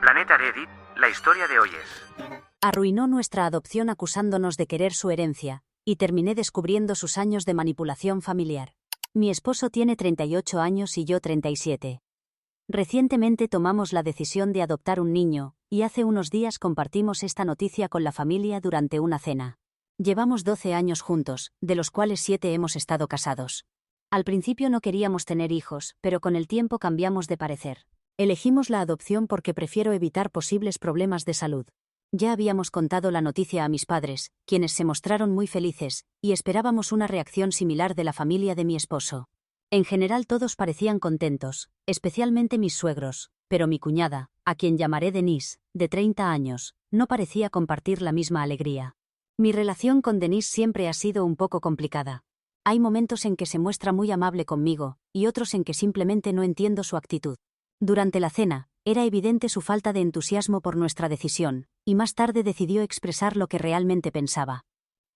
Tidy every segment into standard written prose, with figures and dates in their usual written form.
Planeta Reddit, la historia de hoy es... Arruinó nuestra adopción acusándonos de querer su herencia, y terminé descubriendo sus años de manipulación familiar. Mi esposo tiene 38 años y yo 37. Recientemente tomamos la decisión de adoptar un niño, y hace unos días compartimos esta noticia con la familia durante una cena. Llevamos 12 años juntos, de los cuales 7 hemos estado casados. Al principio no queríamos tener hijos, pero con el tiempo cambiamos de parecer. Elegimos la adopción porque prefiero evitar posibles problemas de salud. Ya habíamos contado la noticia a mis padres, quienes se mostraron muy felices, y esperábamos una reacción similar de la familia de mi esposo. En general todos parecían contentos, especialmente mis suegros, pero mi cuñada, a quien llamaré Denise, de 30 años, no parecía compartir la misma alegría. Mi relación con Denise siempre ha sido un poco complicada. Hay momentos en que se muestra muy amable conmigo, y otros en que simplemente no entiendo su actitud. Durante la cena, era evidente su falta de entusiasmo por nuestra decisión, y más tarde decidió expresar lo que realmente pensaba.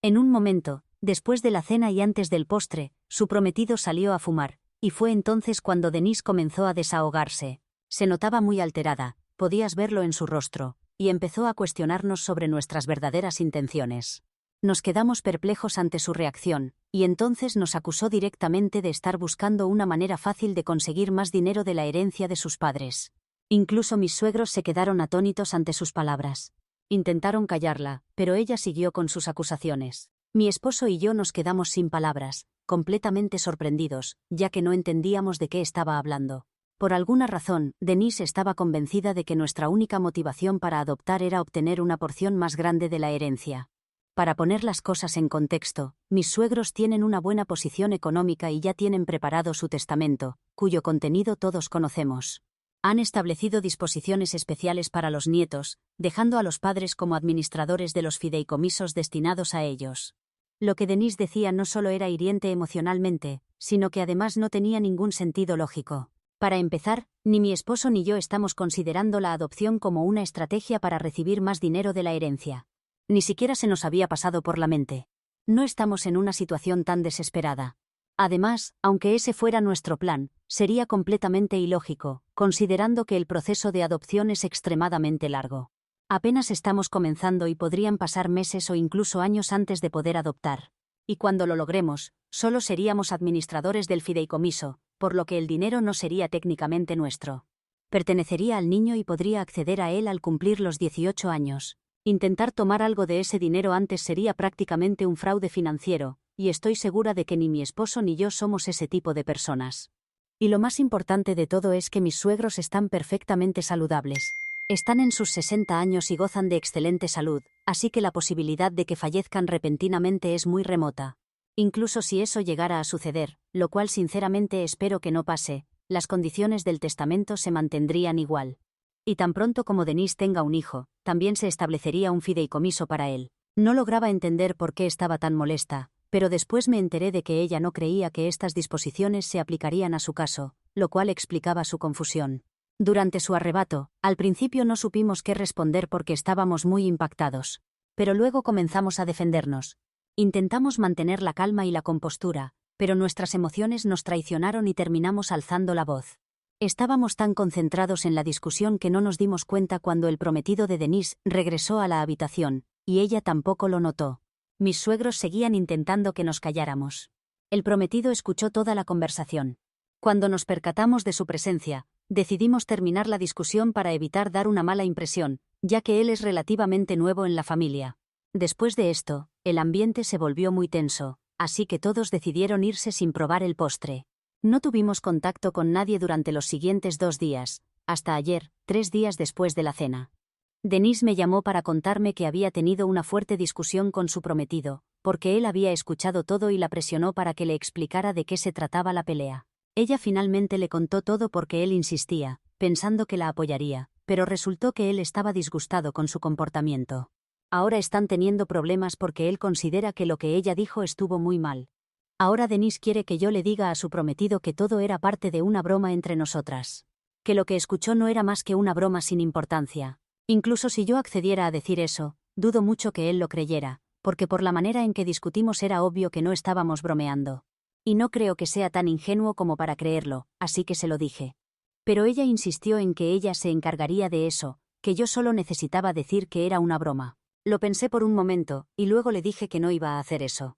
En un momento, después de la cena y antes del postre, su prometido salió a fumar, y fue entonces cuando Denise comenzó a desahogarse. Se notaba muy alterada, podías verlo en su rostro, y empezó a cuestionarnos sobre nuestras verdaderas intenciones. Nos quedamos perplejos ante su reacción, y entonces nos acusó directamente de estar buscando una manera fácil de conseguir más dinero de la herencia de sus padres. Incluso mis suegros se quedaron atónitos ante sus palabras. Intentaron callarla, pero ella siguió con sus acusaciones. Mi esposo y yo nos quedamos sin palabras, completamente sorprendidos, ya que no entendíamos de qué estaba hablando. Por alguna razón, Denise estaba convencida de que nuestra única motivación para adoptar era obtener una porción más grande de la herencia. Para poner las cosas en contexto, mis suegros tienen una buena posición económica y ya tienen preparado su testamento, cuyo contenido todos conocemos. Han establecido disposiciones especiales para los nietos, dejando a los padres como administradores de los fideicomisos destinados a ellos. Lo que Denise decía no solo era hiriente emocionalmente, sino que además no tenía ningún sentido lógico. Para empezar, ni mi esposo ni yo estamos considerando la adopción como una estrategia para recibir más dinero de la herencia. Ni siquiera se nos había pasado por la mente. No estamos en una situación tan desesperada. Además, aunque ese fuera nuestro plan, sería completamente ilógico, considerando que el proceso de adopción es extremadamente largo. Apenas estamos comenzando y podrían pasar meses o incluso años antes de poder adoptar. Y cuando lo logremos, solo seríamos administradores del fideicomiso, por lo que el dinero no sería técnicamente nuestro. Pertenecería al niño y podría acceder a él al cumplir los 18 años. Intentar tomar algo de ese dinero antes sería prácticamente un fraude financiero, y estoy segura de que ni mi esposo ni yo somos ese tipo de personas. Y lo más importante de todo es que mis suegros están perfectamente saludables. Están en sus 60 años y gozan de excelente salud, así que la posibilidad de que fallezcan repentinamente es muy remota. Incluso si eso llegara a suceder, lo cual sinceramente espero que no pase, las condiciones del testamento se mantendrían igual. Y tan pronto como Denise tenga un hijo, también se establecería un fideicomiso para él. No lograba entender por qué estaba tan molesta, pero después me enteré de que ella no creía que estas disposiciones se aplicarían a su caso, lo cual explicaba su confusión. Durante su arrebato, al principio no supimos qué responder porque estábamos muy impactados. Pero luego comenzamos a defendernos. Intentamos mantener la calma y la compostura, pero nuestras emociones nos traicionaron y terminamos alzando la voz. Estábamos tan concentrados en la discusión que no nos dimos cuenta cuando el prometido de Denise regresó a la habitación, y ella tampoco lo notó. Mis suegros seguían intentando que nos calláramos. El prometido escuchó toda la conversación. Cuando nos percatamos de su presencia, decidimos terminar la discusión para evitar dar una mala impresión, ya que él es relativamente nuevo en la familia. Después de esto, el ambiente se volvió muy tenso, así que todos decidieron irse sin probar el postre. No tuvimos contacto con nadie durante los siguientes 2 días, hasta ayer, 3 días después de la cena. Denise me llamó para contarme que había tenido una fuerte discusión con su prometido, porque él había escuchado todo y la presionó para que le explicara de qué se trataba la pelea. Ella finalmente le contó todo porque él insistía, pensando que la apoyaría, pero resultó que él estaba disgustado con su comportamiento. Ahora están teniendo problemas porque él considera que lo que ella dijo estuvo muy mal. Ahora Denise quiere que yo le diga a su prometido que todo era parte de una broma entre nosotras. Que lo que escuchó no era más que una broma sin importancia. Incluso si yo accediera a decir eso, dudo mucho que él lo creyera, porque por la manera en que discutimos era obvio que no estábamos bromeando. Y no creo que sea tan ingenuo como para creerlo, así que se lo dije. Pero ella insistió en que ella se encargaría de eso, que yo solo necesitaba decir que era una broma. Lo pensé por un momento, y luego le dije que no iba a hacer eso.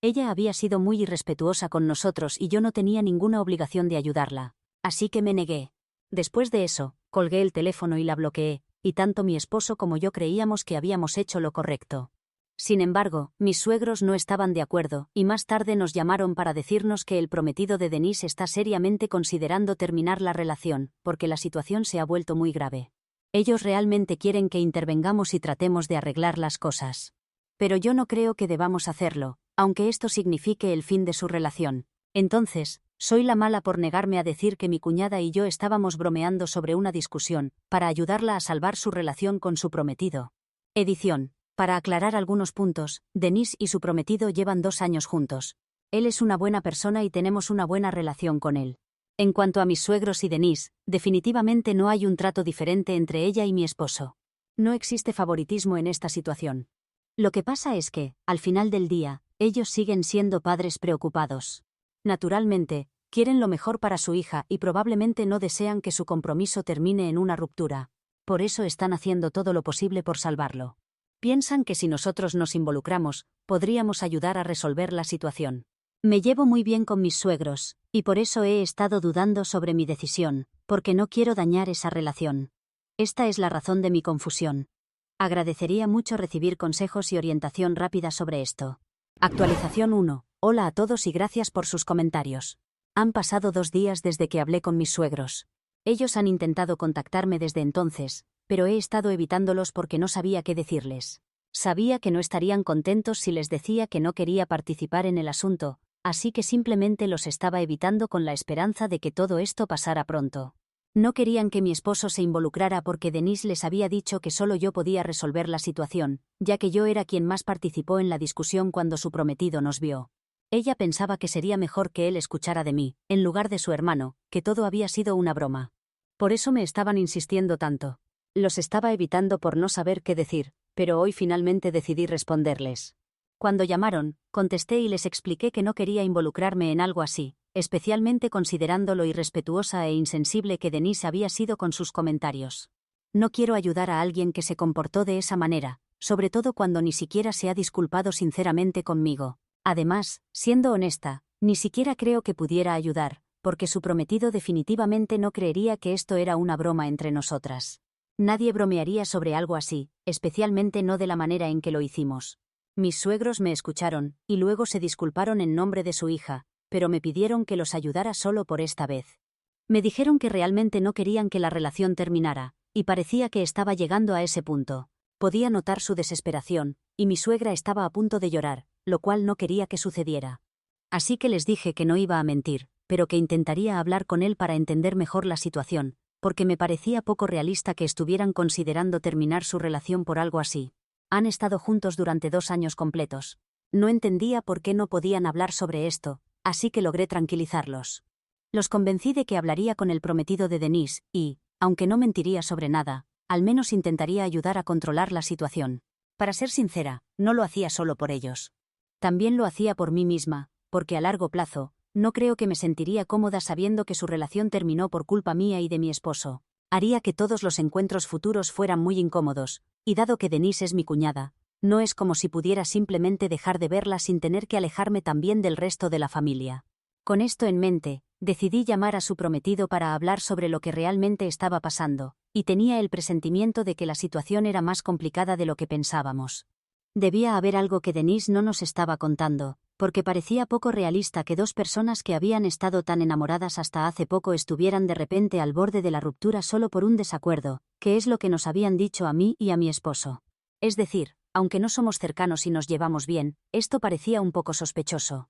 Ella había sido muy irrespetuosa con nosotros y yo no tenía ninguna obligación de ayudarla. Así que me negué. Después de eso, colgué el teléfono y la bloqueé, y tanto mi esposo como yo creíamos que habíamos hecho lo correcto. Sin embargo, mis suegros no estaban de acuerdo, y más tarde nos llamaron para decirnos que el prometido de Denise está seriamente considerando terminar la relación, porque la situación se ha vuelto muy grave. Ellos realmente quieren que intervengamos y tratemos de arreglar las cosas. Pero yo no creo que debamos hacerlo, aunque esto signifique el fin de su relación. Entonces, soy la mala por negarme a decir que mi cuñada y yo estábamos bromeando sobre una discusión, para ayudarla a salvar su relación con su prometido. Edición. Para aclarar algunos puntos, Denise y su prometido llevan 2 años juntos. Él es una buena persona y tenemos una buena relación con él. En cuanto a mis suegros y Denise, definitivamente no hay un trato diferente entre ella y mi esposo. No existe favoritismo en esta situación. Lo que pasa es que, al final del día, ellos siguen siendo padres preocupados. Naturalmente, quieren lo mejor para su hija y probablemente no desean que su compromiso termine en una ruptura. Por eso están haciendo todo lo posible por salvarlo. Piensan que si nosotros nos involucramos, podríamos ayudar a resolver la situación. Me llevo muy bien con mis suegros, y por eso he estado dudando sobre mi decisión, porque no quiero dañar esa relación. Esta es la razón de mi confusión. Agradecería mucho recibir consejos y orientación rápida sobre esto. Actualización 1. Hola a todos y gracias por sus comentarios. Han pasado 2 días desde que hablé con mis suegros. Ellos han intentado contactarme desde entonces, pero he estado evitándolos porque no sabía qué decirles. Sabía que no estarían contentos si les decía que no quería participar en el asunto, así que simplemente los estaba evitando con la esperanza de que todo esto pasara pronto. No querían que mi esposo se involucrara porque Denise les había dicho que solo yo podía resolver la situación, ya que yo era quien más participó en la discusión cuando su prometido nos vio. Ella pensaba que sería mejor que él escuchara de mí, en lugar de su hermano, que todo había sido una broma. Por eso me estaban insistiendo tanto. Los estaba evitando por no saber qué decir, pero hoy finalmente decidí responderles. Cuando llamaron, contesté y les expliqué que no quería involucrarme en algo así, especialmente considerando lo irrespetuosa e insensible que Denise había sido con sus comentarios. No quiero ayudar a alguien que se comportó de esa manera, sobre todo cuando ni siquiera se ha disculpado sinceramente conmigo. Además, siendo honesta, ni siquiera creo que pudiera ayudar, porque su prometido definitivamente no creería que esto era una broma entre nosotras. Nadie bromearía sobre algo así, especialmente no de la manera en que lo hicimos. Mis suegros me escucharon, y luego se disculparon en nombre de su hija, pero me pidieron que los ayudara solo por esta vez. Me dijeron que realmente no querían que la relación terminara, y parecía que estaba llegando a ese punto. Podía notar su desesperación, y mi suegra estaba a punto de llorar, lo cual no quería que sucediera. Así que les dije que no iba a mentir, pero que intentaría hablar con él para entender mejor la situación, porque me parecía poco realista que estuvieran considerando terminar su relación por algo así. Han estado juntos durante 2 años completos. No entendía por qué no podían hablar sobre esto, así que logré tranquilizarlos. Los convencí de que hablaría con el prometido de Denise y, aunque no mentiría sobre nada, al menos intentaría ayudar a controlar la situación. Para ser sincera, no lo hacía solo por ellos. También lo hacía por mí misma, porque a largo plazo, no creo que me sentiría cómoda sabiendo que su relación terminó por culpa mía y de mi esposo. Haría que todos los encuentros futuros fueran muy incómodos, y dado que Denise es mi cuñada, no es como si pudiera simplemente dejar de verla sin tener que alejarme también del resto de la familia. Con esto en mente, decidí llamar a su prometido para hablar sobre lo que realmente estaba pasando, y tenía el presentimiento de que la situación era más complicada de lo que pensábamos. Debía haber algo que Denise no nos estaba contando, porque parecía poco realista que 2 personas que habían estado tan enamoradas hasta hace poco estuvieran de repente al borde de la ruptura solo por un desacuerdo, que es lo que nos habían dicho a mí y a mi esposo. Es decir, aunque no somos cercanos y nos llevamos bien, esto parecía un poco sospechoso.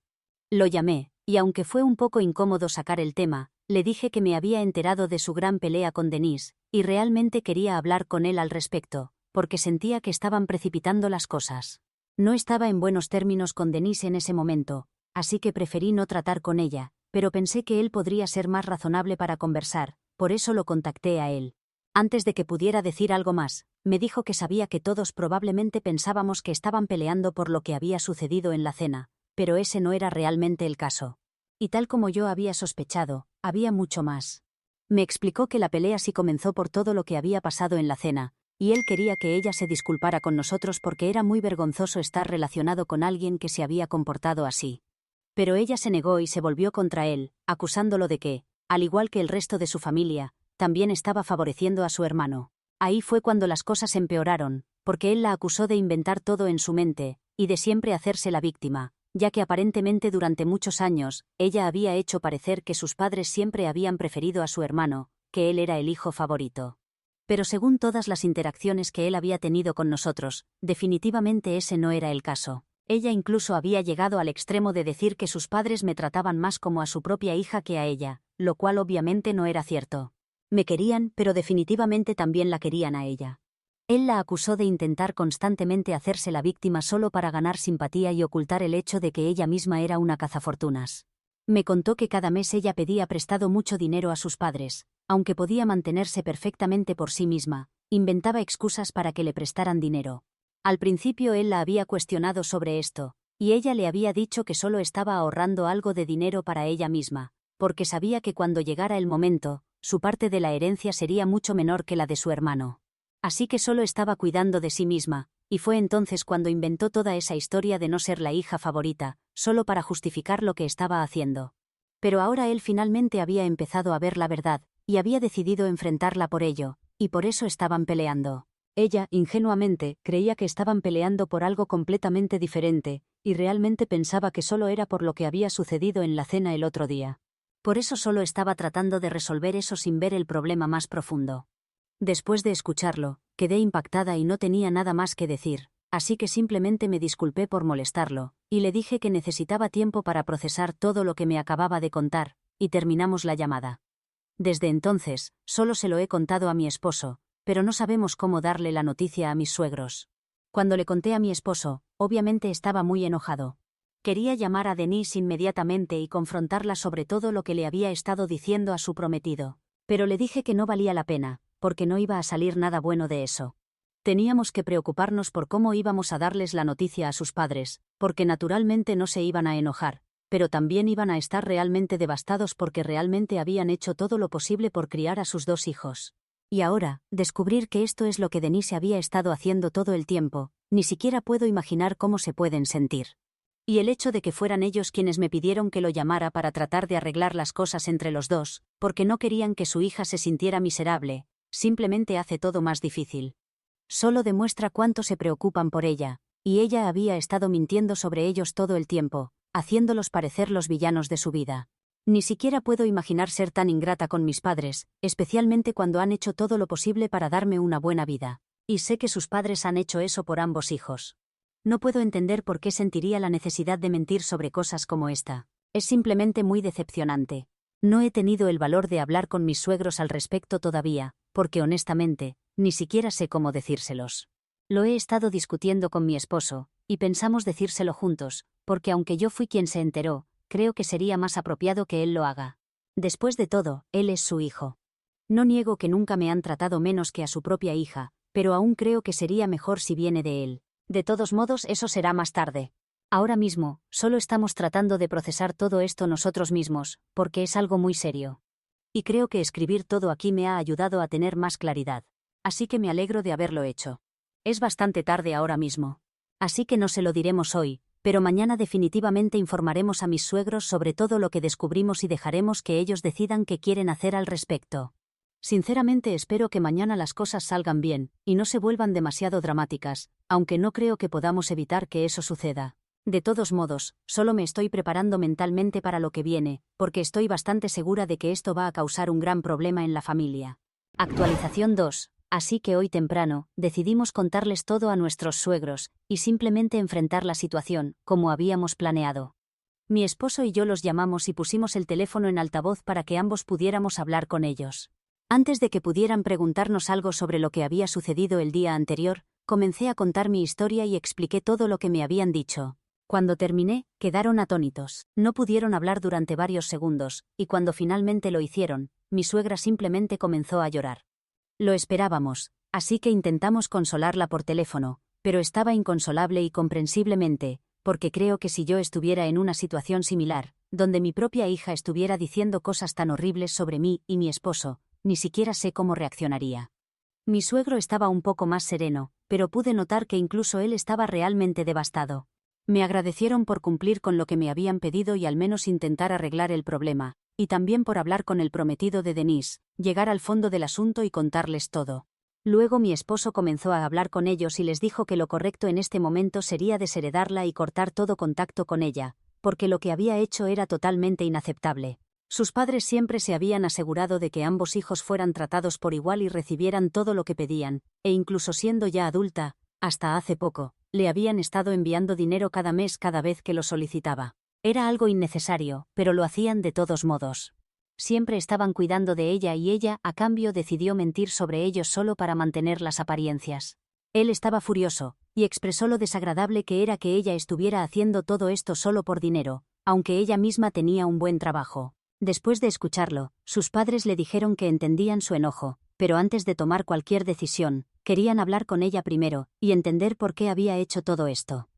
Lo llamé, y aunque fue un poco incómodo sacar el tema, le dije que me había enterado de su gran pelea con Denise, y realmente quería hablar con él al respecto, porque sentía que estaban precipitando las cosas. No estaba en buenos términos con Denise en ese momento, así que preferí no tratar con ella, pero pensé que él podría ser más razonable para conversar, por eso lo contacté a él. Antes de que pudiera decir algo más, me dijo que sabía que todos probablemente pensábamos que estaban peleando por lo que había sucedido en la cena, pero ese no era realmente el caso. Y tal como yo había sospechado, había mucho más. Me explicó que la pelea sí comenzó por todo lo que había pasado en la cena, y él quería que ella se disculpara con nosotros porque era muy vergonzoso estar relacionado con alguien que se había comportado así. Pero ella se negó y se volvió contra él, acusándolo de que, al igual que el resto de su familia, también estaba favoreciendo a su hermano. Ahí fue cuando las cosas empeoraron, porque él la acusó de inventar todo en su mente, y de siempre hacerse la víctima, ya que aparentemente durante muchos años, ella había hecho parecer que sus padres siempre habían preferido a su hermano, que él era el hijo favorito. Pero según todas las interacciones que él había tenido con nosotros, definitivamente ese no era el caso. Ella incluso había llegado al extremo de decir que sus padres me trataban más como a su propia hija que a ella, lo cual obviamente no era cierto. Me querían, pero definitivamente también la querían a ella. Él la acusó de intentar constantemente hacerse la víctima solo para ganar simpatía y ocultar el hecho de que ella misma era una cazafortunas. Me contó que cada mes ella pedía prestado mucho dinero a sus padres, aunque podía mantenerse perfectamente por sí misma, inventaba excusas para que le prestaran dinero. Al principio él la había cuestionado sobre esto, y ella le había dicho que solo estaba ahorrando algo de dinero para ella misma, porque sabía que cuando llegara el momento, su parte de la herencia sería mucho menor que la de su hermano. Así que solo estaba cuidando de sí misma, y fue entonces cuando inventó toda esa historia de no ser la hija favorita, solo para justificar lo que estaba haciendo. Pero ahora él finalmente había empezado a ver la verdad, y había decidido enfrentarla por ello, y por eso estaban peleando. Ella, ingenuamente, creía que estaban peleando por algo completamente diferente, y realmente pensaba que solo era por lo que había sucedido en la cena el otro día. Por eso solo estaba tratando de resolver eso sin ver el problema más profundo. Después de escucharlo, quedé impactada y no tenía nada más que decir, así que simplemente me disculpé por molestarlo, y le dije que necesitaba tiempo para procesar todo lo que me acababa de contar, y terminamos la llamada. Desde entonces, solo se lo he contado a mi esposo, pero no sabemos cómo darle la noticia a mis suegros. Cuando le conté a mi esposo, obviamente estaba muy enojado. Quería llamar a Denise inmediatamente y confrontarla sobre todo lo que le había estado diciendo a su prometido, pero le dije que no valía la pena, porque no iba a salir nada bueno de eso. Teníamos que preocuparnos por cómo íbamos a darles la noticia a sus padres, porque naturalmente no se iban a enojar, pero también iban a estar realmente devastados porque realmente habían hecho todo lo posible por criar a sus dos hijos. Y ahora, descubrir que esto es lo que Denise había estado haciendo todo el tiempo, ni siquiera puedo imaginar cómo se pueden sentir. Y el hecho de que fueran ellos quienes me pidieron que lo llamara para tratar de arreglar las cosas entre los dos, porque no querían que su hija se sintiera miserable, simplemente hace todo más difícil. Solo demuestra cuánto se preocupan por ella, y ella había estado mintiendo sobre ellos todo el tiempo, haciéndolos parecer los villanos de su vida. Ni siquiera puedo imaginar ser tan ingrata con mis padres, especialmente cuando han hecho todo lo posible para darme una buena vida. Y sé que sus padres han hecho eso por ambos hijos. No puedo entender por qué sentiría la necesidad de mentir sobre cosas como esta. Es simplemente muy decepcionante. No he tenido el valor de hablar con mis suegros al respecto todavía, porque honestamente, ni siquiera sé cómo decírselos. Lo he estado discutiendo con mi esposo, y pensamos decírselo juntos, porque aunque yo fui quien se enteró, creo que sería más apropiado que él lo haga. Después de todo, él es su hijo. No niego que nunca me han tratado menos que a su propia hija, pero aún creo que sería mejor si viene de él. De todos modos, eso será más tarde. Ahora mismo, solo estamos tratando de procesar todo esto nosotros mismos, porque es algo muy serio. Y creo que escribir todo aquí me ha ayudado a tener más claridad. Así que me alegro de haberlo hecho. Es bastante tarde ahora mismo. Así que no se lo diremos hoy, pero mañana definitivamente informaremos a mis suegros sobre todo lo que descubrimos y dejaremos que ellos decidan qué quieren hacer al respecto. Sinceramente espero que mañana las cosas salgan bien, y no se vuelvan demasiado dramáticas, aunque no creo que podamos evitar que eso suceda. De todos modos, solo me estoy preparando mentalmente para lo que viene, porque estoy bastante segura de que esto va a causar un gran problema en la familia. Actualización 2. Así que hoy temprano, decidimos contarles todo a nuestros suegros, y simplemente enfrentar la situación, como habíamos planeado. Mi esposo y yo los llamamos y pusimos el teléfono en altavoz para que ambos pudiéramos hablar con ellos. Antes de que pudieran preguntarnos algo sobre lo que había sucedido el día anterior, comencé a contar mi historia y expliqué todo lo que me habían dicho. Cuando terminé, quedaron atónitos. No pudieron hablar durante varios segundos, y cuando finalmente lo hicieron, mi suegra simplemente comenzó a llorar. Lo esperábamos, así que intentamos consolarla por teléfono, pero estaba inconsolable y comprensiblemente, porque creo que si yo estuviera en una situación similar, donde mi propia hija estuviera diciendo cosas tan horribles sobre mí y mi esposo, ni siquiera sé cómo reaccionaría. Mi suegro estaba un poco más sereno, pero pude notar que incluso él estaba realmente devastado. Me agradecieron por cumplir con lo que me habían pedido y al menos intentar arreglar el problema, y también por hablar con el prometido de Denise, llegar al fondo del asunto y contarles todo. Luego mi esposo comenzó a hablar con ellos y les dijo que lo correcto en este momento sería desheredarla y cortar todo contacto con ella, porque lo que había hecho era totalmente inaceptable. Sus padres siempre se habían asegurado de que ambos hijos fueran tratados por igual y recibieran todo lo que pedían, e incluso siendo ya adulta, hasta hace poco, le habían estado enviando dinero cada mes cada vez que lo solicitaba. Era algo innecesario, pero lo hacían de todos modos. Siempre estaban cuidando de ella y ella, a cambio, decidió mentir sobre ellos solo para mantener las apariencias. Él estaba furioso, y expresó lo desagradable que era que ella estuviera haciendo todo esto solo por dinero, aunque ella misma tenía un buen trabajo. Después de escucharlo, sus padres le dijeron que entendían su enojo, pero antes de tomar cualquier decisión, querían hablar con ella primero, y entender por qué había hecho todo esto.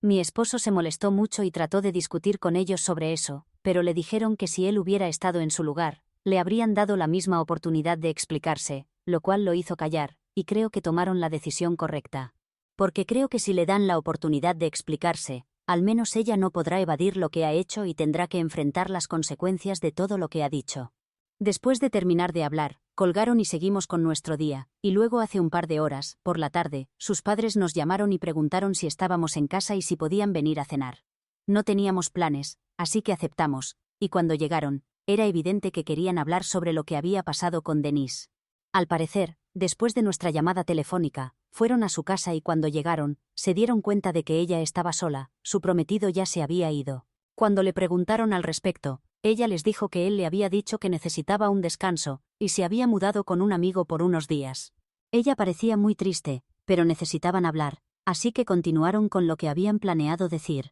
Mi esposo se molestó mucho y trató de discutir con ellos sobre eso, pero le dijeron que si él hubiera estado en su lugar, le habrían dado la misma oportunidad de explicarse, lo cual lo hizo callar, y creo que tomaron la decisión correcta. Porque creo que si le dan la oportunidad de explicarse, al menos ella no podrá evadir lo que ha hecho y tendrá que enfrentar las consecuencias de todo lo que ha dicho. Después de terminar de hablar, colgaron y seguimos con nuestro día, y luego hace un par de horas, por la tarde, sus padres nos llamaron y preguntaron si estábamos en casa y si podían venir a cenar. No teníamos planes, así que aceptamos, y cuando llegaron, era evidente que querían hablar sobre lo que había pasado con Denise. Al parecer, después de nuestra llamada telefónica, fueron a su casa y cuando llegaron, se dieron cuenta de que ella estaba sola, su prometido ya se había ido. Cuando le preguntaron al respecto, ella les dijo que él le había dicho que necesitaba un descanso, y se había mudado con un amigo por unos días. Ella parecía muy triste, pero necesitaban hablar, así que continuaron con lo que habían planeado decir.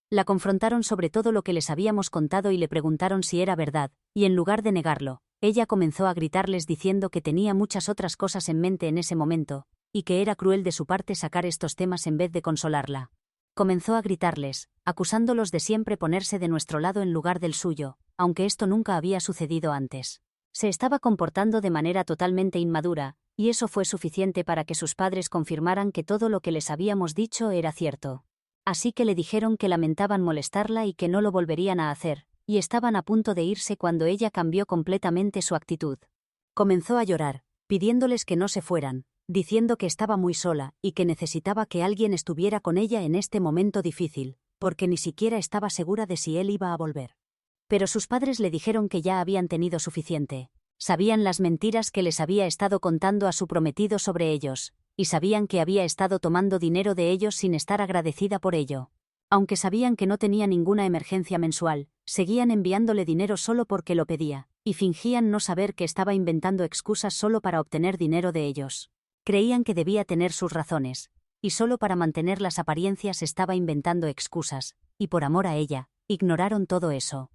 La confrontaron sobre todo lo que les habíamos contado y le preguntaron si era verdad, y en lugar de negarlo, ella comenzó a gritarles diciendo que tenía muchas otras cosas en mente en ese momento, y que era cruel de su parte sacar estos temas en vez de consolarla. Comenzó a gritarles, acusándolos de siempre ponerse de nuestro lado en lugar del suyo, aunque esto nunca había sucedido antes. Se estaba comportando de manera totalmente inmadura, y eso fue suficiente para que sus padres confirmaran que todo lo que les habíamos dicho era cierto. Así que le dijeron que lamentaban molestarla y que no lo volverían a hacer, y estaban a punto de irse cuando ella cambió completamente su actitud. Comenzó a llorar, pidiéndoles que no se fueran, diciendo que estaba muy sola y que necesitaba que alguien estuviera con ella en este momento difícil, porque ni siquiera estaba segura de si él iba a volver. Pero sus padres le dijeron que ya habían tenido suficiente. Sabían las mentiras que les había estado contando a su prometido sobre ellos, y sabían que había estado tomando dinero de ellos sin estar agradecida por ello. Aunque sabían que no tenía ninguna emergencia mensual, seguían enviándole dinero solo porque lo pedía, y fingían no saber que estaba inventando excusas solo para obtener dinero de ellos. Creían que debía tener sus razones, y solo para mantener las apariencias estaba inventando excusas, y por amor a ella, ignoraron todo eso.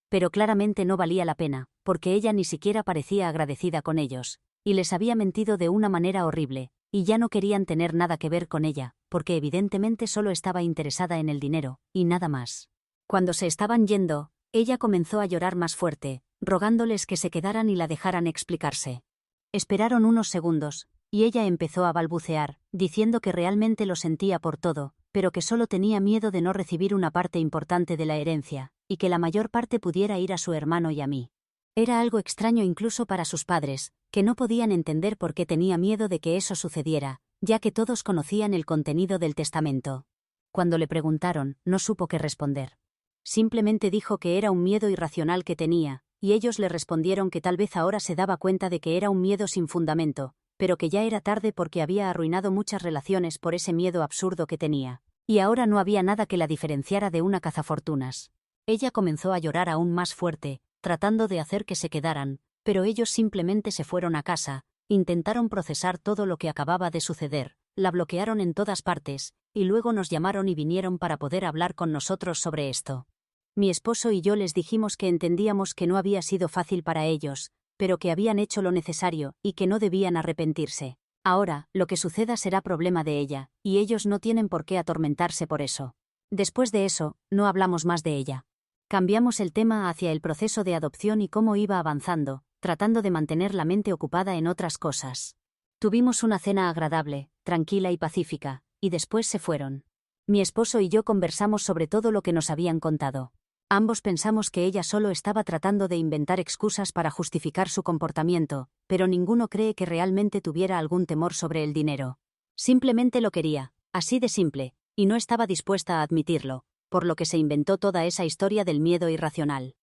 Pero claramente no valía la pena, porque ella ni siquiera parecía agradecida con ellos, y les había mentido de una manera horrible, y ya no querían tener nada que ver con ella, porque evidentemente solo estaba interesada en el dinero, y nada más. Cuando se estaban yendo, ella comenzó a llorar más fuerte, rogándoles que se quedaran y la dejaran explicarse. Esperaron unos segundos, y ella empezó a balbucear, diciendo que realmente lo sentía por todo, pero que solo tenía miedo de no recibir una parte importante de la herencia, y que la mayor parte pudiera ir a su hermano y a mí. Era algo extraño incluso para sus padres, que no podían entender por qué tenía miedo de que eso sucediera, ya que todos conocían el contenido del testamento. Cuando le preguntaron, no supo qué responder. Simplemente dijo que era un miedo irracional que tenía, y ellos le respondieron que tal vez ahora se daba cuenta de que era un miedo sin fundamento, pero que ya era tarde porque había arruinado muchas relaciones por ese miedo absurdo que tenía, y ahora no había nada que la diferenciara de una cazafortunas. Ella comenzó a llorar aún más fuerte, tratando de hacer que se quedaran, pero ellos simplemente se fueron a casa, intentaron procesar todo lo que acababa de suceder, la bloquearon en todas partes, y luego nos llamaron y vinieron para poder hablar con nosotros sobre esto. Mi esposo y yo les dijimos que entendíamos que no había sido fácil para ellos, pero que habían hecho lo necesario y que no debían arrepentirse. Ahora, lo que suceda será problema de ella, y ellos no tienen por qué atormentarse por eso. Después de eso, no hablamos más de ella. Cambiamos el tema hacia el proceso de adopción y cómo iba avanzando, tratando de mantener la mente ocupada en otras cosas. Tuvimos una cena agradable, tranquila y pacífica, y después se fueron. Mi esposo y yo conversamos sobre todo lo que nos habían contado. Ambos pensamos que ella solo estaba tratando de inventar excusas para justificar su comportamiento, pero ninguno cree que realmente tuviera algún temor sobre el dinero. Simplemente lo quería, así de simple, y no estaba dispuesta a admitirlo, por lo que se inventó toda esa historia del miedo irracional.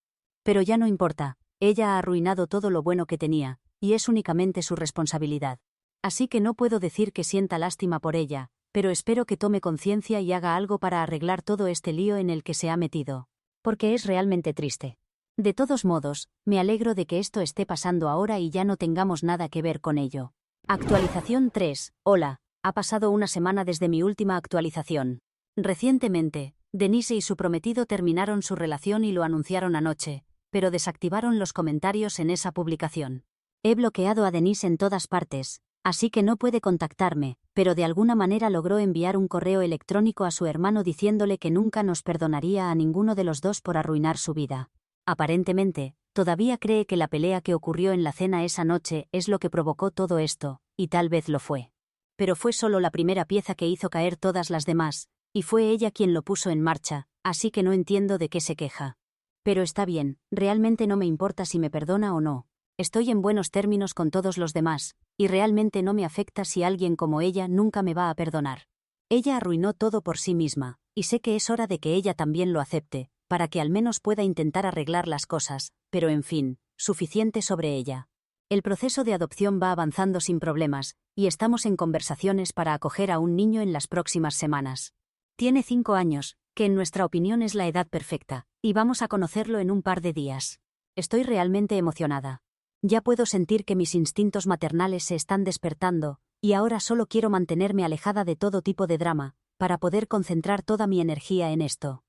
Pero ya no importa, ella ha arruinado todo lo bueno que tenía, y es únicamente su responsabilidad. Así que no puedo decir que sienta lástima por ella, pero espero que tome conciencia y haga algo para arreglar todo este lío en el que se ha metido. Porque es realmente triste. De todos modos, me alegro de que esto esté pasando ahora y ya no tengamos nada que ver con ello. Actualización 3. Hola, ha pasado una semana desde mi última actualización. Recientemente, Denise y su prometido terminaron su relación y lo anunciaron anoche, pero desactivaron los comentarios en esa publicación. He bloqueado a Denise en todas partes, así que no puede contactarme, pero de alguna manera logró enviar un correo electrónico a su hermano diciéndole que nunca nos perdonaría a ninguno de los dos por arruinar su vida. Aparentemente, todavía cree que la pelea que ocurrió en la cena esa noche es lo que provocó todo esto, y tal vez lo fue. Pero fue solo la primera pieza que hizo caer todas las demás, y fue ella quien lo puso en marcha, así que no entiendo de qué se queja. Pero está bien, realmente no me importa si me perdona o no. Estoy en buenos términos con todos los demás, y realmente no me afecta si alguien como ella nunca me va a perdonar. Ella arruinó todo por sí misma, y sé que es hora de que ella también lo acepte, para que al menos pueda intentar arreglar las cosas, pero en fin, suficiente sobre ella. El proceso de adopción va avanzando sin problemas, y estamos en conversaciones para acoger a un niño en las próximas semanas. Tiene 5 años, que en nuestra opinión es la edad perfecta, y vamos a conocerlo en un par de días. Estoy realmente emocionada. Ya puedo sentir que mis instintos maternales se están despertando, y ahora solo quiero mantenerme alejada de todo tipo de drama, para poder concentrar toda mi energía en esto.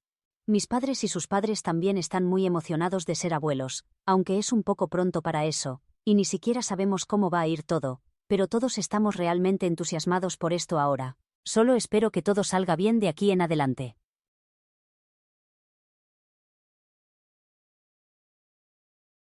Mis padres y sus padres también están muy emocionados de ser abuelos, aunque es un poco pronto para eso, y ni siquiera sabemos cómo va a ir todo, pero todos estamos realmente entusiasmados por esto ahora. Solo espero que todo salga bien de aquí en adelante.